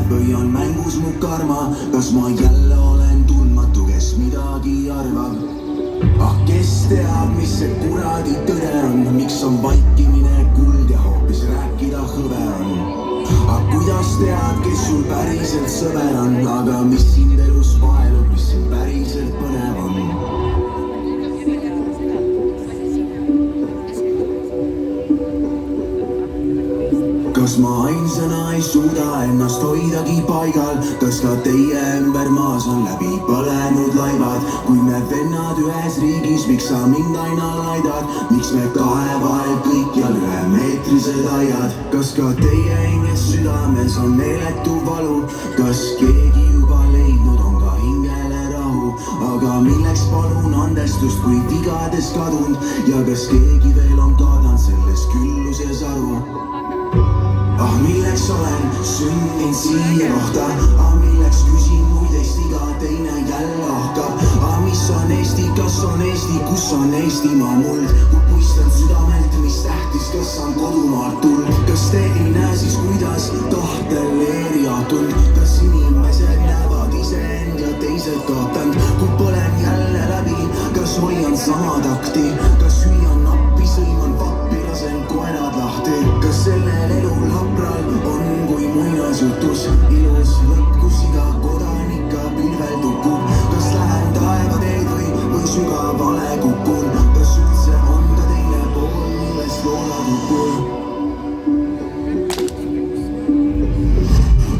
või on mängus mu karma? Kas ma jälle olen tundmatu, kes midagi arvab? Ah, kes teab, mis see kuradi tõde on? Miks on vaikimine kuld ja hoopis rääkida hõbe on? Ah, kuidas tead, kes sul päriselt sõber on? Aga mis sind elus vaelub, mis sind päriselt põnev on? Kas ma ainsana ei suuda ennast hoidagi paigal? Kas ka teie ümber maas on läbi põlenud laibad? Kui me vennad ühes riigis, miks sa mind aina laidad? Miks me kahe vahel kõikjal 1-meetrised aiad? Kas ka teie hinges südames on meeletu valu? Kas keegi juba leidnud on ka hingele rahu? Aga milleks palun andestust, kui vigades kadunud? Ja kas keegi veel on kaadanud selles külluses aru? Ah, milleks olen sündinud siia kohta? Ah, milleks küsin muidest iga teine jälle ahkab? Ah, mis on Eesti, kas on Eesti, kus on Eestimaa muld? Kui puistan südamelt, mis tähtis, kas on kodumaalt tuld? Kas te ei näe siis, kuidas tahtel leeri jaotund? Kas inimesed näevad iseend ja teised kaotanud? Kui põlen jälle läbi, kas hoian sama takti? Kas hüüan nappi, sõiman pappi, lasen koerad lahti? Kas sellel elul hapral on kui muinasjutus? Ilus lõpp, kus iga kodanika pilvel tukub? Kas lähen taevateed või sügavale kukun? Kas üldse on ka teine pool, millest loola kukul?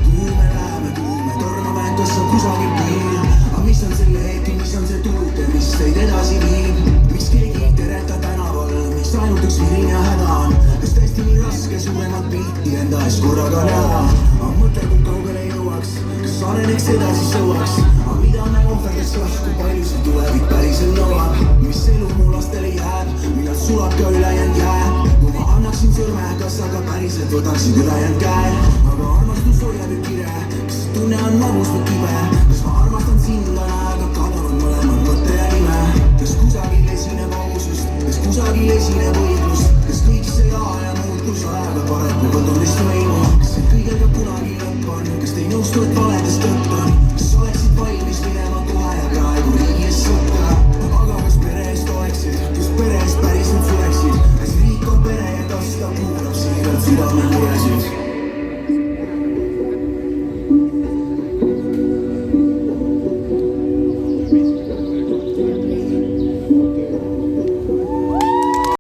Kuhu me läheme, kuhu me tormame, kas on kusagil piir? Aga mis on selle hetki, mis on see tuult ja mis teid edasi viib? Miks keegi ei tereta tänaval, miks ainult üks viline häda on? Kas tõesti nii raske suuremat pilti enda ees korraga näha? Aga mõtle, kui kaugele jõuaks, kas areneks edasi sõuaks? Aga mida me ohverdaks lahku, palju see tulevik päriselt nõuab? Mis elu mu lastele jääb, millal sulab ka ülejäänud jää? Kui ma annaksin sõrme, kas aga päriselt võtaksid ülejäänud käe? Aga armastus hoiab ju kire, kas tunne on magus või kibe? Kas ma armastan sind täna, aga kadunud mõlemad mõtte ja nime? Kas kusagil esineb ausust, kas kusagil esineb õiglust? Kas kõik see aja ja muutus ajaga parem, kui võtun vist võimu? Kas see kõigega kunagi lõpp on? Kas te ei nõustu, et